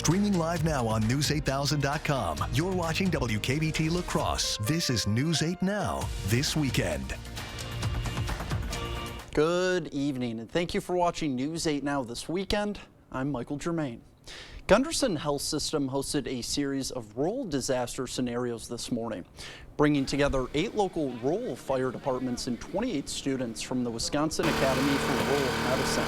Streaming live now on News8000.com. You're watching WKBT La Crosse. This is News 8 Now, this weekend. Good evening, and thank you for watching News 8 Now this weekend. I'm Michael Germain. Gunderson Health System hosted a series of rural disaster scenarios this morning, bringing together 8 local rural fire departments and 28 students from the Wisconsin Academy for Rural Medicine.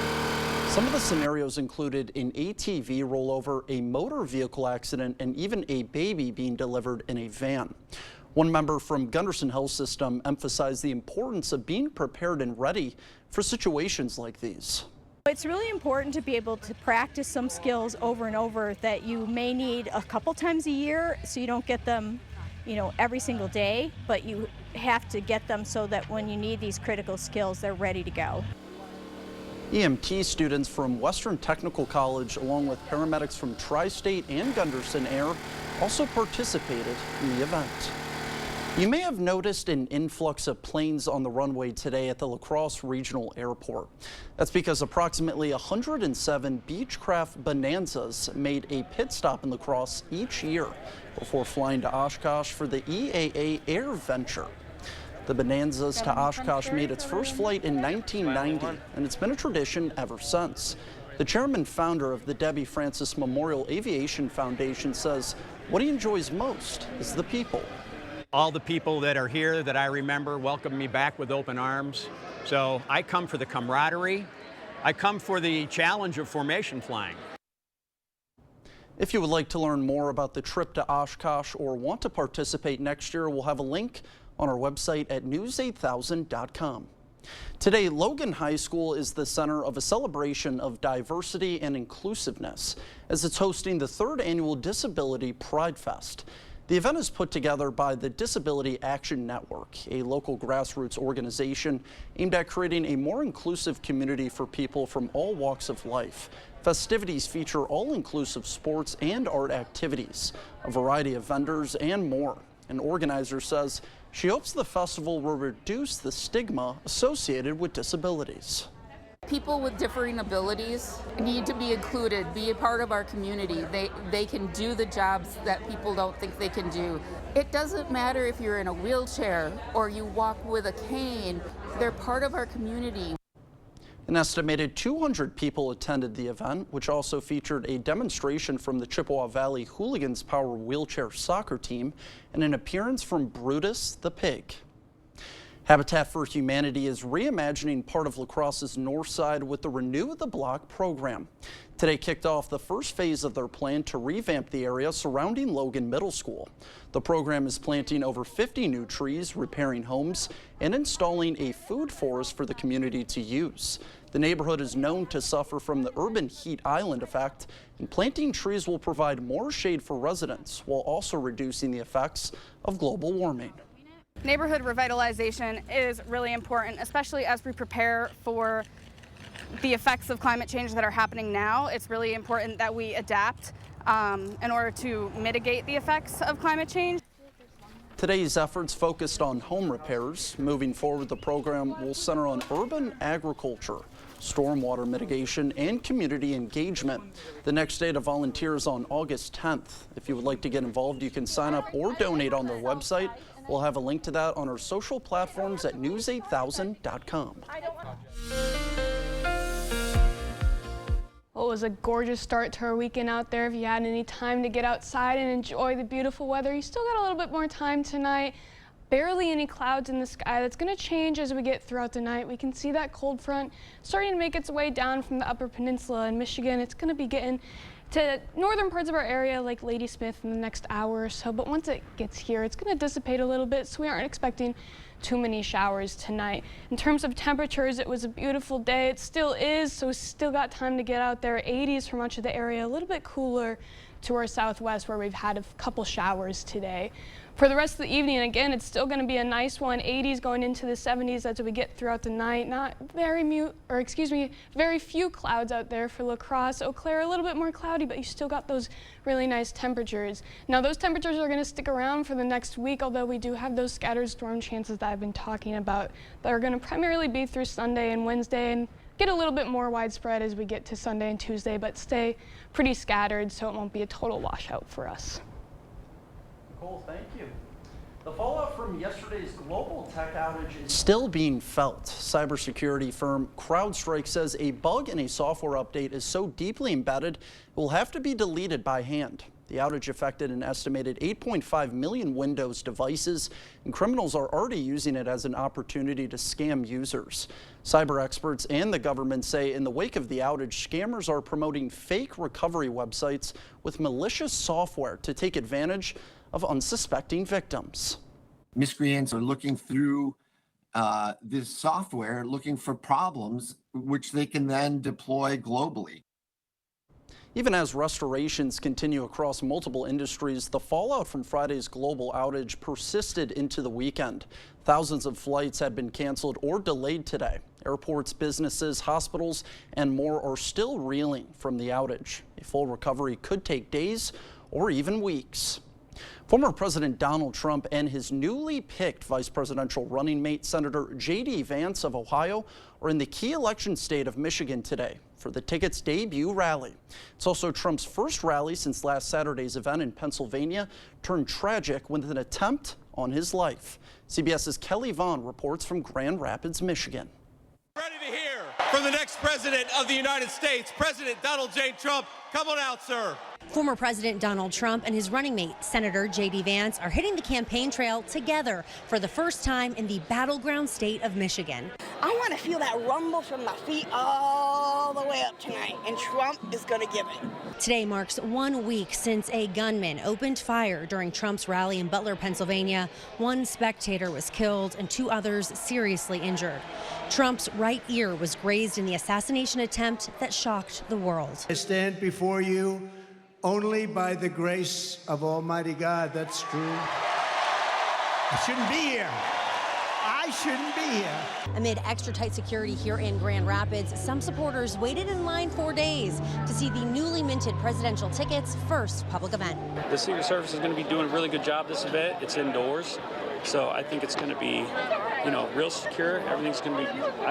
Some of the scenarios included an ATV rollover, a motor vehicle accident, and even a baby being delivered in a van. One member from Gunderson Health System emphasized the importance of being prepared and ready for situations like these. It's really important to be able to practice some skills over and over that you may need a couple times a year, so you don't get them, every single day, but you have to get them so that when you need these critical skills, they're ready to go. EMT students from Western Technical College, along with paramedics from Tri-State and Gunderson Air, also participated in the event. You may have noticed an influx of planes on the runway today at the La Crosse Regional Airport. That's because approximately 107 Beechcraft Bonanzas made a pit stop in La Crosse each year before flying to Oshkosh for the EAA Air Venture. The Bonanzas to Oshkosh made its first flight in 1990, and it's been a tradition ever since. The chairman founder of the Debbie Francis Memorial Aviation Foundation says what he enjoys most is the people. All the people that are here that I remember welcome me back with open arms. So I come for the camaraderie. I come for the challenge of formation flying. If you would like to learn more about the trip to Oshkosh or want to participate next year, we'll have a link on our website at news8000.com. Today, Logan High School is the center of a celebration of diversity and inclusiveness as it's hosting the 3rd annual Disability Pride Fest. The event is put together by the Disability Action Network, a local grassroots organization aimed at creating a more inclusive community for people from all walks of life. Festivities feature all-inclusive sports and art activities, a variety of vendors, and more. An organizer says she hopes the festival will reduce the stigma associated with disabilities. People with differing abilities need to be included, be a part of our community. They can do the jobs that people don't think they can do. It doesn't matter if you're in a wheelchair or you walk with a cane, they're part of our community. An estimated 200 people attended the event, which also featured a demonstration from the Chippewa Valley Hooligans Power Wheelchair Soccer Team and an appearance from Brutus the Pig. Habitat for Humanity is reimagining part of La Crosse's north side with the Renew the Block program. Today kicked off the first phase of their plan to revamp the area surrounding Logan Middle School. The program is planting over 50 new trees, repairing homes, and installing a food forest for the community to use. The neighborhood is known to suffer from the urban heat island effect, and planting trees will provide more shade for residents while also reducing the effects of global warming. Neighborhood revitalization is really important, especially as we prepare for the effects of climate change that are happening now. It's really important that we adapt in order to mitigate the effects of climate change. Today's efforts focused on home repairs. Moving forward, the program will center on urban agriculture, stormwater mitigation, and community engagement. The next day to volunteer is on August 10th. If you would like to get involved, you can sign up or donate on their website. We'll have a link to that on our social platforms at news8000.com. Well, it was a gorgeous start to our weekend out there. If you had any time to get outside and enjoy the beautiful weather, you still got a little bit more time tonight. Barely any clouds in the sky. That's going to change as we get throughout the night. We can see that cold front starting to make its way down from the upper peninsula in Michigan. It's going to be getting to northern parts of our area like Ladysmith in the next hour or so, but once it gets here, it's going to dissipate a little bit, so we aren't expecting too many showers tonight. In terms of temperatures, it was a beautiful day. It still is, so we still got time to get out there. 80s for much of the area, a little bit cooler to our southwest where we've had a couple showers today. For the rest of the evening, again, it's still going to be a nice one. 80s going into the 70s as we get throughout the night. Not very very few clouds out there for La Crosse. Eau Claire a little bit more cloudy, but you still got those really nice temperatures. Now those temperatures are going to stick around for the next week, although we do have those scattered storm chances that I've been talking about that are going to primarily be through Sunday and Wednesday, and get a little bit more widespread as we get to Sunday and Tuesday, but stay pretty scattered so it won't be a total washout for us. Nicole, thank you. The fallout from yesterday's global tech outage is still being felt. Cybersecurity firm CrowdStrike says a bug in a software update is so deeply embedded it will have to be deleted by hand. The outage affected an estimated 8.5 million Windows devices, and criminals are already using it as an opportunity to scam users. Cyber experts and the government say in the wake of the outage, scammers are promoting fake recovery websites with malicious software to take advantage of unsuspecting victims. Miscreants are looking through this software, looking for problems, which they can then deploy globally. Even as restorations continue across multiple industries, the fallout from Friday's global outage persisted into the weekend. Thousands of flights had been canceled or delayed today. Airports, businesses, hospitals, and more are still reeling from the outage. A full recovery could take days or even weeks. Former President Donald Trump and his newly picked vice presidential running mate, Senator J.D. Vance of Ohio, are in the key election state of Michigan today for the ticket's debut rally. It's also Trump's first rally since last Saturday's event in Pennsylvania turned tragic with an attempt on his life. CBS's Kelly Vaughn reports from Grand Rapids, Michigan. Ready to hear from the next president of the United States, President Donald J. Trump. Come on out, sir. Former President Donald Trump and his running mate, Senator J.D. Vance, are hitting the campaign trail together for the first time in the battleground state of Michigan. I want to feel that rumble from my feet all the way up tonight, and Trump is going to give it. Today marks 1 week since a gunman opened fire during Trump's rally in Butler, Pennsylvania. One spectator was killed and 2 others seriously injured. Trump's right ear was grazed in the assassination attempt that shocked the world. I stand before you only by the grace of Almighty God. That's true. I shouldn't be here. I shouldn't be here. Amid extra tight security here in Grand Rapids, some supporters waited in line 4 days to see the newly minted presidential ticket's first public event. The Secret Service is going to be doing a really good job this event. It's indoors, so I think it's going to be, real secure. I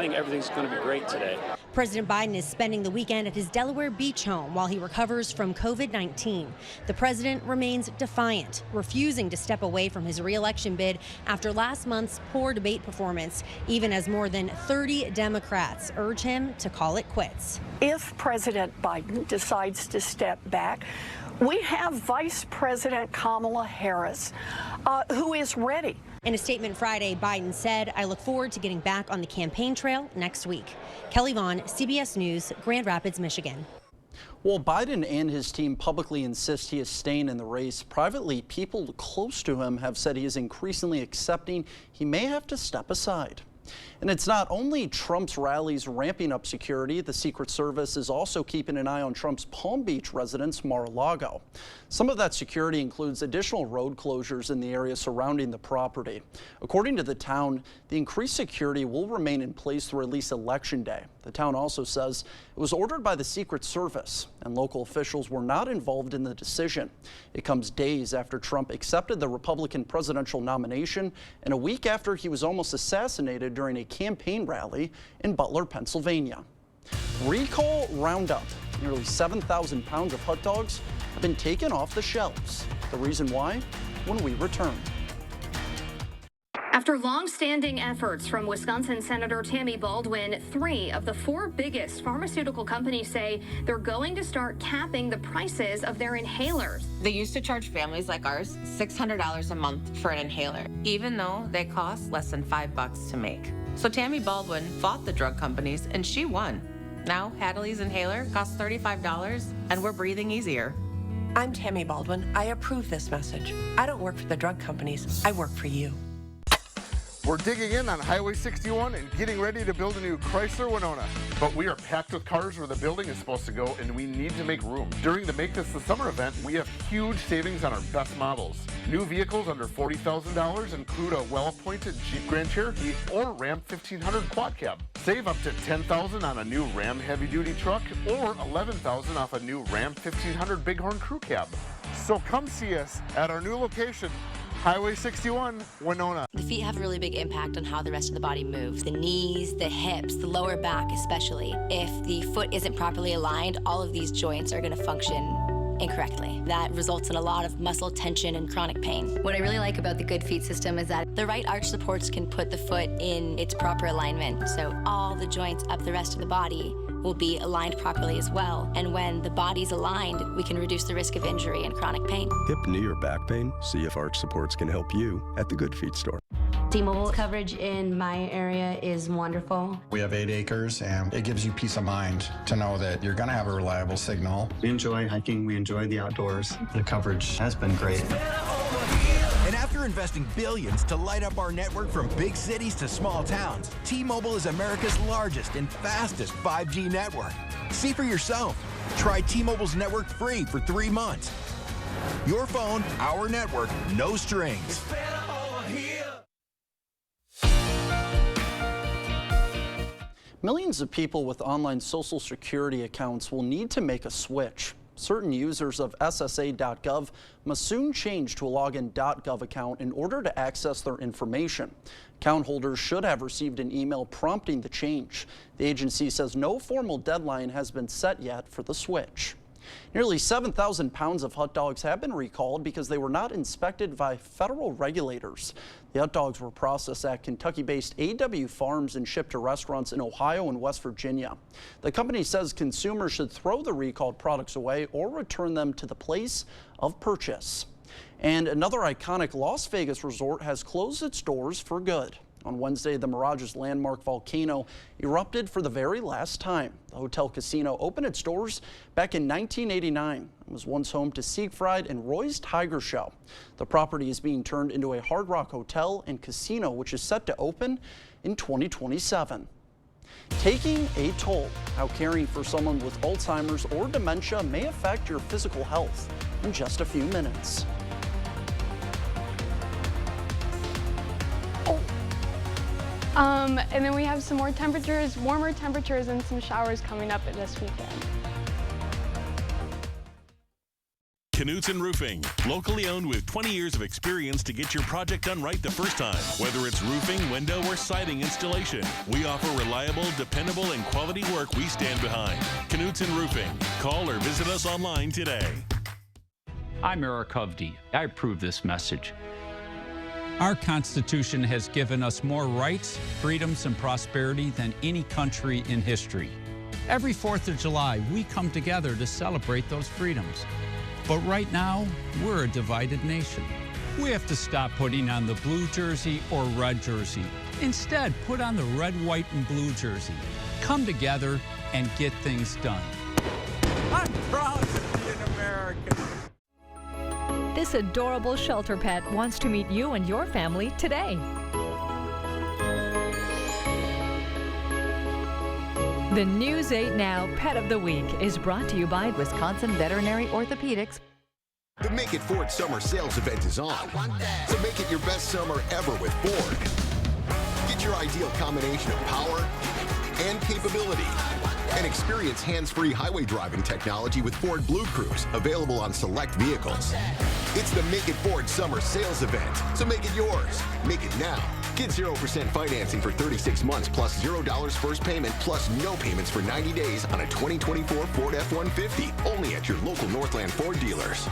think everything's going to be great today. President Biden is spending the weekend at his Delaware Beach home while he recovers from COVID-19. The president remains defiant, refusing to step away from his re-election bid after last month's poor debate performance, even as more than 30 Democrats urge him to call it quits. If President Biden decides to step back, we have Vice President Kamala Harris, who is ready. In a statement Friday, Biden said, "I look forward to getting back on the campaign trail next week." Kelly Vaughn, CBS News, Grand Rapids, Michigan. While Biden and his team publicly insist he is staying in the race, privately, people close to him have said he is increasingly accepting he may have to step aside. And it's not only Trump's rallies ramping up security. The Secret Service is also keeping an eye on Trump's Palm Beach residence, Mar-a-Lago. Some of that security includes additional road closures in the area surrounding the property. According to the town, the increased security will remain in place through at least Election Day. The town also says it was ordered by the Secret Service, and local officials were not involved in the decision. It comes days after Trump accepted the Republican presidential nomination and a week after he was almost assassinated during a campaign rally in Butler, Pennsylvania. Recall Roundup. Nearly 7,000 pounds of hot dogs have been taken off the shelves. The reason why? When we return. After long-standing efforts from Wisconsin Senator Tammy Baldwin, 3 of the 4 biggest pharmaceutical companies say they're going to start capping the prices of their inhalers. They used to charge families like ours $600 a month for an inhaler, even though they cost less than $5 to make. So Tammy Baldwin fought the drug companies and she won. Now Hadley's inhaler costs $35 and we're breathing easier. I'm Tammy Baldwin. I approve this message. I don't work for the drug companies. I work for you. We're digging in on Highway 61 and getting ready to build a new Chrysler Winona. But we are packed with cars where the building is supposed to go, and we need to make room. During the Make This the Summer event, we have huge savings on our best models. New vehicles under $40,000 include a well-appointed Jeep Grand Cherokee or Ram 1500 Quad Cab. Save up to $10,000 on a new Ram heavy-duty truck or $11,000 off a new Ram 1500 Bighorn Crew Cab. So come see us at our new location, Highway 61, Winona. The feet have a really big impact on how the rest of the body moves. The knees, the hips, the lower back especially. If the foot isn't properly aligned, all of these joints are going to function incorrectly. That results in a lot of muscle tension and chronic pain. What I really like about the Good Feet system is that the right arch supports can put the foot in its proper alignment. So all the joints up the rest of the body will be aligned properly as well. And when the body's aligned, we can reduce the risk of injury and chronic pain. Hip, knee, or back pain? See if Arch Supports can help you at the Good Feet store. T-Mobile coverage in my area is wonderful. We have 8 acres, and it gives you peace of mind to know that you're going to have a reliable signal. We enjoy hiking. We enjoy the outdoors. The coverage has been great. And after investing billions to light up our network from big cities to small towns, T-Mobile is America's largest and fastest 5G network. See for yourself. Try T-Mobile's network free for 3 months. Your phone, our network, no strings. Millions of people with online Social Security accounts will need to make a switch. Certain users of SSA.gov must soon change to a login.gov account in order to access their information. Account holders should have received an email prompting the change. The agency says no formal deadline has been set yet for the switch. Nearly 7,000 pounds of hot dogs have been recalled because they were not inspected by federal regulators. The hot dogs were processed at Kentucky-based A.W. Farms and shipped to restaurants in Ohio and West Virginia. The company says consumers should throw the recalled products away or return them to the place of purchase. And another iconic Las Vegas resort has closed its doors for good. On Wednesday, the Mirage's landmark volcano erupted for the very last time. The Hotel Casino opened its doors back in 1989 and was once home to Siegfried and Roy's Tiger Show. The property is being turned into a Hard Rock hotel and casino, which is set to open in 2027. Taking a toll, how caring for someone with Alzheimer's or dementia may affect your physical health in just a few minutes. And then we have some more temperatures, warmer temperatures, and some showers coming up this weekend. Knutson Roofing, locally owned with 20 years of experience to get your project done right the first time. Whether it's roofing, window, or siding installation, we offer reliable, dependable, and quality work we stand behind. Knutson Roofing. Call or visit us online today. I'm Eric Hovde. I approve this message. Our Constitution has given us more rights, freedoms, and prosperity than any country in history. Every 4th of July, we come together to celebrate those freedoms. But right now, we're a divided nation. We have to stop putting on the blue jersey or red jersey. Instead, put on the red, white, and blue jersey. Come together and get things done. I'm proud to be an American. This adorable shelter pet wants to meet you and your family today. The News 8 Now Pet of the Week is brought to you by Wisconsin Veterinary Orthopedics. The Make It Ford Summer Sales Event is on. So make it your best summer ever with Ford. Get your ideal combination of power and capability. And experience hands-free highway driving technology with Ford Blue Cruise, available on select vehicles. It's the Make It Ford Summer Sales Event, so make it yours. Make it now. Get 0% financing for 36 months plus $0 first payment plus no payments for 90 days on a 2024 Ford F-150, only at your local Northland Ford dealers.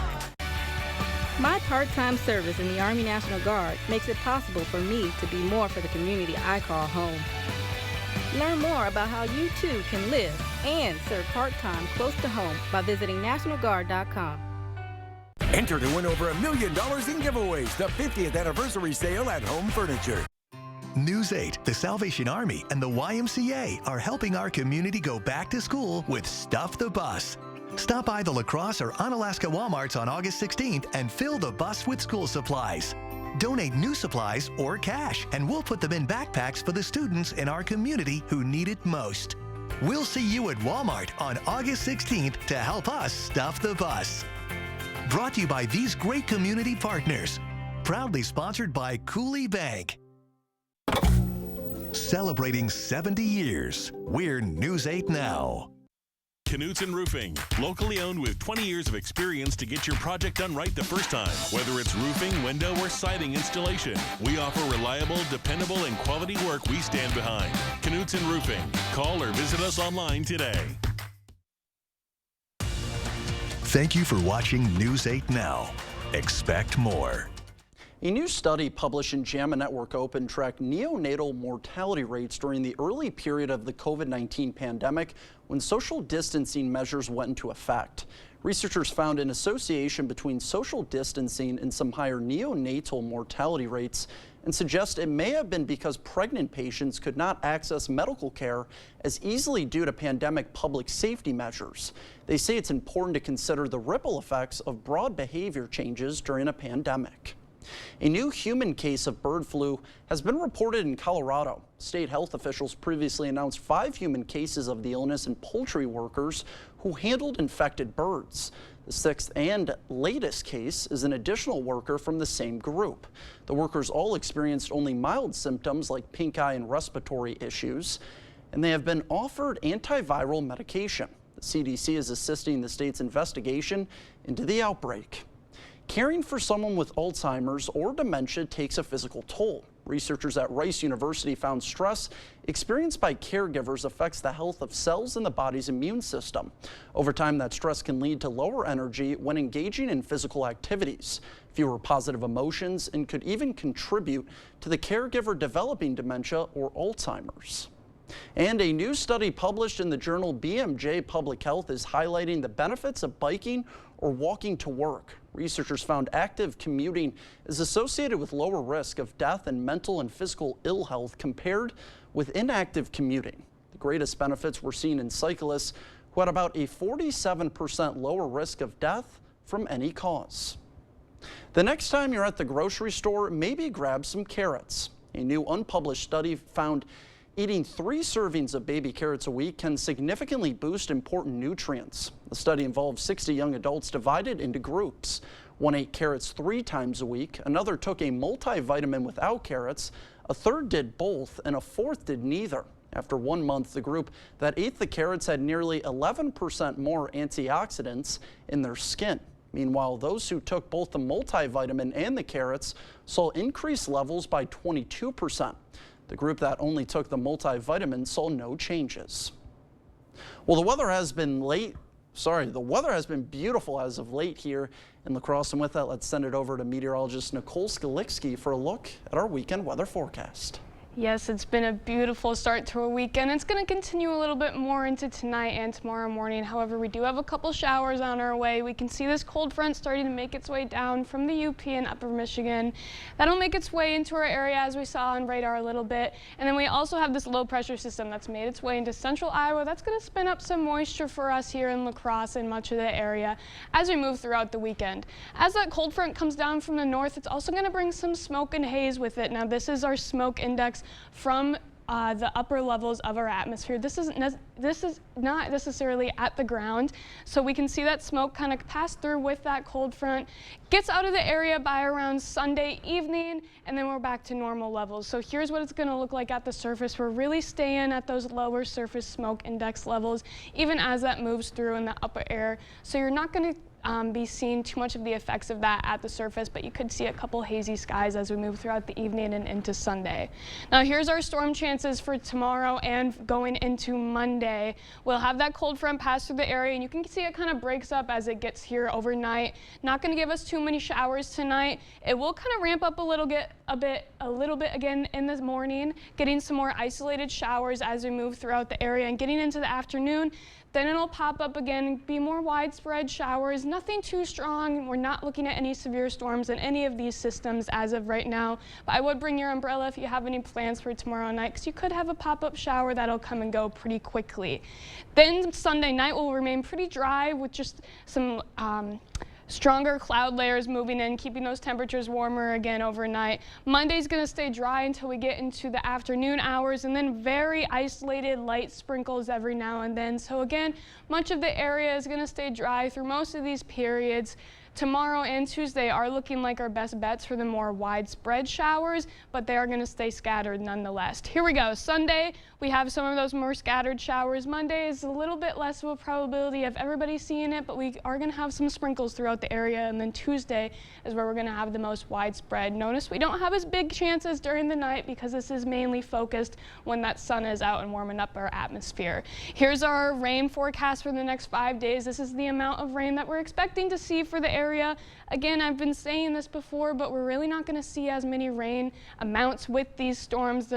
My part-time service in the Army National Guard makes it possible for me to be more for the community I call home. Learn more about how you too can live and serve part-time close to home by visiting NationalGuard.com. Enter to win over $1 million in giveaways, the 50th anniversary sale at Home Furniture. News 8, the Salvation Army, and the YMCA are helping our community go back to school with Stuff the Bus. Stop by the La Crosse or Onalaska Walmarts on August 16th and fill the bus with school supplies. Donate new supplies or cash, and we'll put them in backpacks for the students in our community who need it most. We'll see you at Walmart on August 16th to help us stuff the bus. Brought to you by these great community partners. Proudly sponsored by Cooley Bank. Celebrating 70 years, we're News 8 Now. Knutson Roofing, locally owned with 20 years of experience to get your project done right the first time. Whether it's roofing, window, or siding installation, we offer reliable, dependable, and quality work we stand behind. Knutson Roofing. Call or visit us online today. Thank you for watching News 8 Now. Expect more. A new study published in JAMA Network Open tracked neonatal mortality rates during the early period of the COVID-19 pandemic when social distancing measures went into effect. Researchers found an association between social distancing and some higher neonatal mortality rates and suggest it may have been because pregnant patients could not access medical care as easily due to pandemic public safety measures. They say it's important to consider the ripple effects of broad behavior changes during a pandemic. A new human case of bird flu has been reported in Colorado. State health officials previously announced 5 human cases of the illness in poultry workers who handled infected birds. The 6th and latest case is an additional worker from the same group. The workers all experienced only mild symptoms like pink eye and respiratory issues, and they have been offered antiviral medication. The CDC is assisting the state's investigation into the outbreak. Caring for someone with Alzheimer's or dementia takes a physical toll. Researchers at Rice University found stress experienced by caregivers affects the health of cells in the body's immune system. Over time, that stress can lead to lower energy when engaging in physical activities, fewer positive emotions, and could even contribute to the caregiver developing dementia or Alzheimer's. And a new study published in the journal BMJ Public Health is highlighting the benefits of biking or walking to work. Researchers found active commuting is associated with lower risk of death and mental and physical ill health compared with inactive commuting. The greatest benefits were seen in cyclists who had about a 47% lower risk of death from any cause. The next time you're at the grocery store, maybe grab some carrots. A new unpublished study found eating 3 servings of baby carrots a week can significantly boost important nutrients. The study involved 60 young adults divided into groups. One ate carrots 3 times a week, another took a multivitamin without carrots, a third did both, and a fourth did neither. After 1 month, the group that ate the carrots had nearly 11% more antioxidants in their skin. Meanwhile, those who took both the multivitamin and the carrots saw increased levels by 22%. The group that only took the multivitamin saw no changes. Well, the weather has been beautiful as of late here in La Crosse, and with that, let's send it over to meteorologist Nicole Skalicki for a look at our weekend weather forecast. Yes, it's been a beautiful start to a weekend. It's going to continue a little bit more into tonight and tomorrow morning. However, we do have a couple showers on our way. We can see this cold front starting to make its way down from the UP and upper Michigan. That'll make its way into our area as we saw on radar a little bit. And then we also have this low pressure system that's made its way into central Iowa. That's going to spin up some moisture for us here in La Crosse and much of the area as we move throughout the weekend. As that cold front comes down from the north, it's also going to bring some smoke and haze with it. Now, this is our smoke index from the upper levels of our atmosphere. This is not necessarily at the ground, so we can see that smoke kind of pass through with that cold front, gets out of the area by around Sunday evening, and then we're back to normal levels. So here's what it's going to look like at the surface. We're really staying at those lower surface smoke index levels, even as that moves through in the upper air. So you're not going to be seeing too much of the effects of that at the surface, but you could see a couple hazy skies as we move throughout the evening and into Sunday. Now here's our storm chances for tomorrow and going into Monday. We'll have that cold front pass through the area, and you can see it kind of breaks up as it gets here overnight. Not going to give us too many showers tonight. It will kind of ramp up a little bit again in the morning, getting some more isolated showers as we move throughout the area, and getting into the afternoon. Then it'll pop up again, be more widespread showers, nothing too strong. We're not looking at any severe storms in any of these systems as of right now. But I would bring your umbrella if you have any plans for tomorrow night, because you could have a pop-up shower that'll come and go pretty quickly. Then Sunday night will remain pretty dry with just some stronger cloud layers moving in, keeping those temperatures warmer again overnight. Monday's going to stay dry until we get into the afternoon hours, and then very isolated light sprinkles every now and then. So again, much of the area is going to stay dry through most of these periods. Tomorrow and Tuesday are looking like our best bets for the more widespread showers, but they are going to stay scattered nonetheless. Here we go. Sunday, we have some of those more scattered showers. Monday is a little bit less of a probability of everybody seeing it, but we are going to have some sprinkles throughout the area. And then Tuesday is where we're going to have the most widespread. Notice we don't have as big chances during the night because this is mainly focused when that sun is out and warming up our atmosphere. Here's our rain forecast for the next 5 days. This is the amount of rain that we're expecting to see for the area. Again, I've been saying this before, but we're really not going to see as many rain amounts with these storms.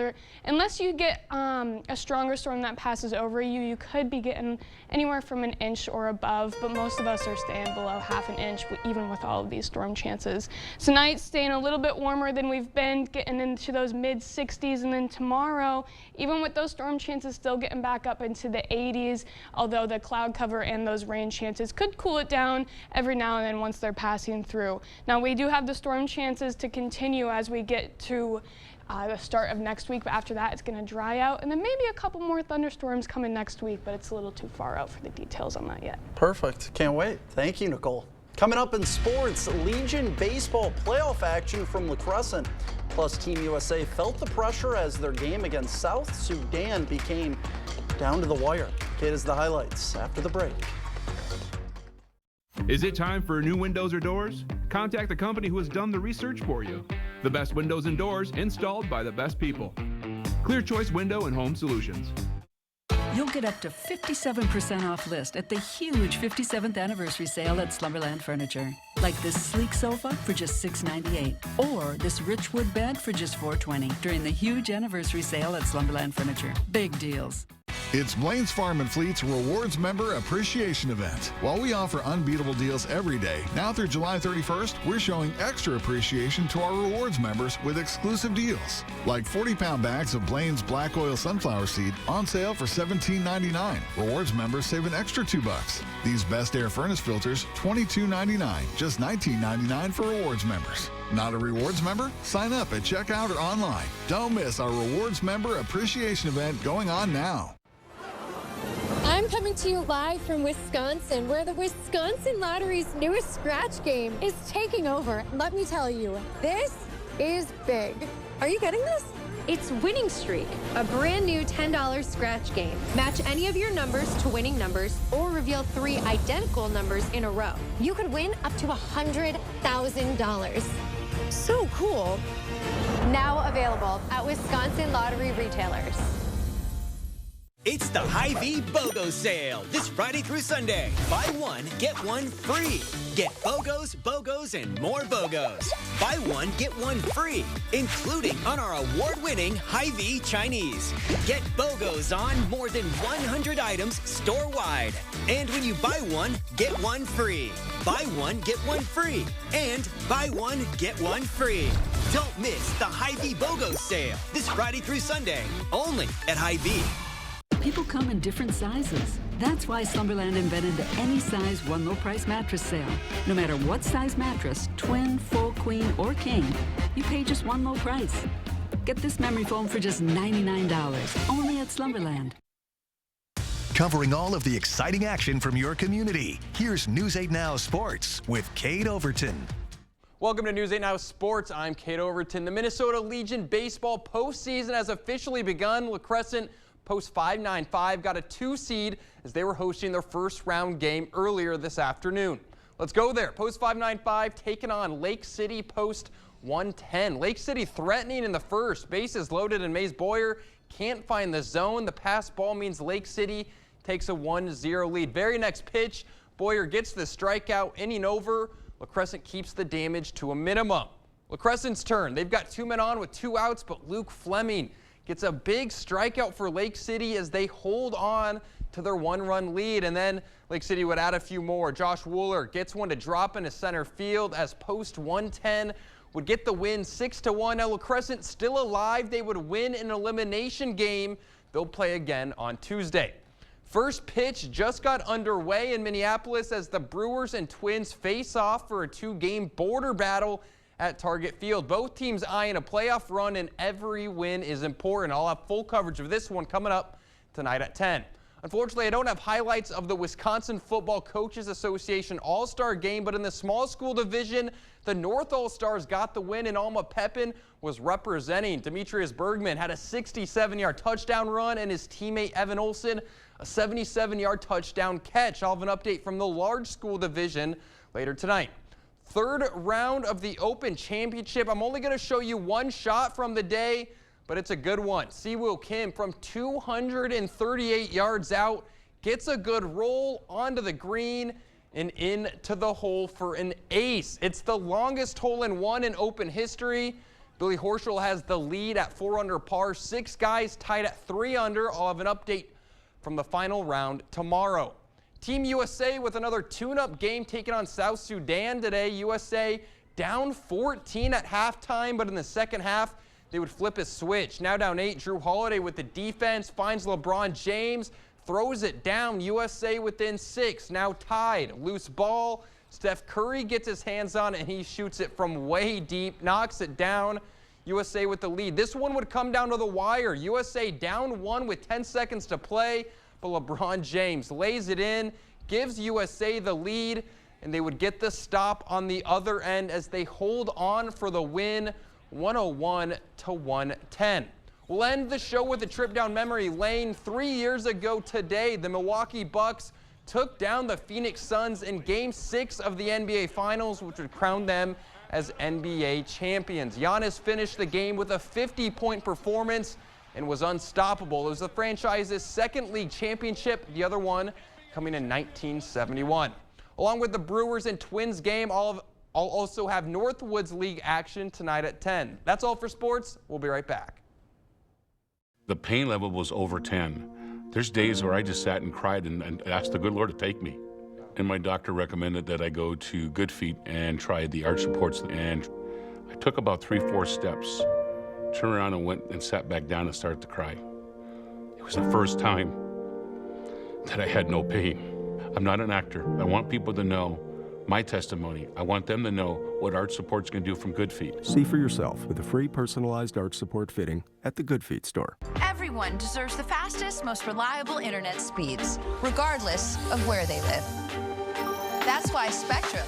Unless you get a stronger storm that passes over you, you could be getting anywhere from an inch or above, but most of us are staying below half an inch, even with all of these storm chances. Tonight, staying a little bit warmer than we've been, getting into those mid-60s, and then tomorrow, even with those storm chances still getting back up into the 80s, although the cloud cover and those rain chances could cool it down every now and then once they're passing through. Now, we do have the storm chances to continue as we get to the start of next week, but after that it's going to dry out, and then maybe a couple more thunderstorms coming next week, but it's a little too far out for the details on that yet. Perfect. Can't wait. Thank you, Nicole. Coming up in sports, Legion baseball playoff action from La Crescent. Plus, Team USA felt the pressure as their game against South Sudan became down to the wire. Kate has the highlights after the break. Is it time for new windows or doors? Contact the company who has done the research for you. The best windows and doors installed by the best people. Clear Choice Window and Home Solutions. You'll get up to 57% off list at the huge 57th anniversary sale at Slumberland Furniture. Like this sleek sofa for just $698, or this rich wood bed for just $420 during the huge anniversary sale at Slumberland Furniture. Big deals. It's Blaine's Farm and Fleet's Rewards Member Appreciation Event. While we offer unbeatable deals every day, now through July 31st, we're showing extra appreciation to our rewards members with exclusive deals. Like 40-pound bags of Blaine's Black Oil Sunflower Seed on sale for $17.99. Rewards members save an extra $2. These Best Air Furnace filters, $22.99. Just $19.99 for rewards members. Not a rewards member? Sign up at checkout or online. Don't miss our Rewards Member Appreciation Event going on now. I'm coming to you live from Wisconsin, where the Wisconsin Lottery's newest scratch game is taking over. Let me tell you, this is big. Are you getting this? It's Winning Streak, a brand new $10 scratch game. Match any of your numbers to winning numbers or reveal 3 identical numbers in a row. You could win up to $100,000. So cool. Now available at Wisconsin Lottery retailers. It's the Hy-Vee BOGO sale this Friday through Sunday. Buy one, get one free. Get BOGOs, BOGOs, and more BOGOs. Buy one, get one free, including on our award-winning Hy-Vee Chinese. Get BOGOs on more than 100 items store-wide. And when you buy one, get one free. Buy one, get one free. And buy one, get one free. Don't miss the Hy-Vee BOGO sale this Friday through Sunday, only at Hy-Vee. People come in different sizes. That's why Slumberland invented the any size one low price mattress sale. No matter what size mattress, twin, full, queen, or king, you pay just one low price. Get this memory foam for just $99, only at Slumberland. Covering all of the exciting action from your community, here's News 8 Now Sports with Kate Overton. Welcome to News 8 Now Sports. I'm Kate Overton. The Minnesota Legion baseball postseason has officially begun. La Crescent Post 595 got a 2 seed as they were hosting their first round game earlier this afternoon. Let's go there. Post 595 taking on Lake City Post 110. Lake City threatening in the first. Bases loaded, and Mays Boyer can't find the zone. The pass ball means Lake City takes a 1-0 lead. Very next pitch, Boyer gets the strikeout, inning over. La Crescent keeps the damage to a minimum. La Crescent's turn. They've got 2 men on with 2 outs, but Luke Fleming gets a big strikeout for Lake City as they hold on to their 1-run lead, and then Lake City would add a few more. Josh Wooler gets one to drop into center field as Post 110 would get the win 6-1. Now La Crescent still alive. They would win an elimination game. They'll play again on Tuesday. First pitch just got underway in Minneapolis as the Brewers and Twins face off for a 2-game border battle at Target Field. Both teams eyeing a playoff run, and every win is important. I'll have full coverage of this one coming up tonight at 10. Unfortunately, I don't have highlights of the Wisconsin Football Coaches Association All-Star game, but in the small school division, the North All-Stars got the win, and Alma Pepin was representing. Demetrius Bergman had a 67-yard touchdown run, and his teammate Evan Olson a 77-yard touchdown catch. I'll have an update from the large school division later tonight. Third round of the Open Championship. I'm only going to show you one shot from the day, but it's a good one. Siwoo Kim from 238 yards out gets a good roll onto the green and into the hole for an ace. It's the longest hole-in-one in Open history. Billy Horschel has the lead at 4 under par. 6 guys tied at 3 under. I'll have an update from the final round tomorrow. Team USA with another tune-up game taking on South Sudan today. USA down 14 at halftime, but in the second half, they would flip a switch. Now down 8, Drew Holiday with the defense finds LeBron James, throws it down. USA within 6, now tied. Loose ball. Steph Curry gets his hands on it, and he shoots it from way deep, knocks it down. USA with the lead. This one would come down to the wire. USA down 1 with 10 seconds to play, but LeBron James lays it in, gives USA the lead, and they would get the stop on the other end as they hold on for the win, 101-110. We'll end the show with a trip down memory lane. 3 years ago today, the Milwaukee Bucks took down the Phoenix Suns in Game 6 of the NBA Finals, which would crown them as NBA champions. Giannis finished the game with a 50-point performance and was unstoppable. It was the franchise's second league championship, the other one coming in 1971. Along with the Brewers and Twins game, I'll also have Northwoods League action tonight at 10. That's all for sports. We'll be right back. The pain level was over 10. There's days where I just sat and cried and asked the good Lord to take me. And my doctor recommended that I go to Good Feet and try the arch supports. And I took about 3-4 steps, turned around and went and sat back down and started to cry. It was the first time that I had no pain. I'm not an actor. I want people to know my testimony. I want them to know what arch supports can do from Good Feet. See for yourself with a free personalized arch support fitting at the Good Feet store. Everyone deserves the fastest, most reliable internet speeds, regardless of where they live. That's why Spectrum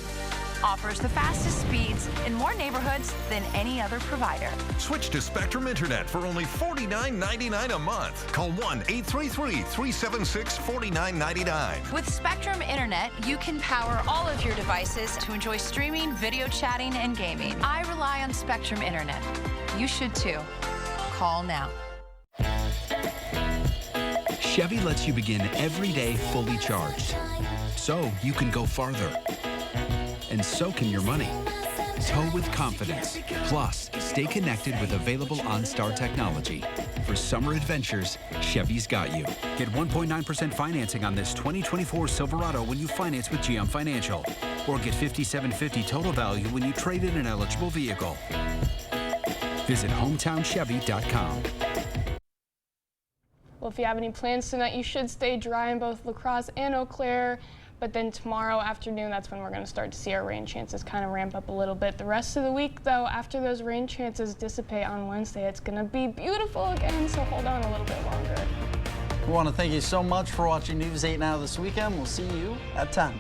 offers the fastest speeds in more neighborhoods than any other provider. Switch to Spectrum Internet for only $49.99 a month. Call 1-833-376-4999. With Spectrum Internet, you can power all of your devices to enjoy streaming, video chatting, and gaming. I rely on Spectrum Internet. You should too. Call now. Chevy lets you begin every day fully charged, so you can go farther. And so can your money. Tow with confidence. Plus, stay connected with available OnStar technology. For summer adventures, Chevy's got you. Get 1.9% financing on this 2024 Silverado when you finance with GM Financial. Or get $5,750 total value when you trade in an eligible vehicle. Visit HometownChevy.com. Well, if you have any plans tonight, you should stay dry in both La Crosse and Eau Claire. But then tomorrow afternoon, that's when we're going to start to see our rain chances kind of ramp up a little bit. The rest of the week, though, after those rain chances dissipate on Wednesday, it's going to be beautiful again, so hold on a little bit longer. We want to thank you so much for watching News 8 Now this weekend. We'll see you at 10.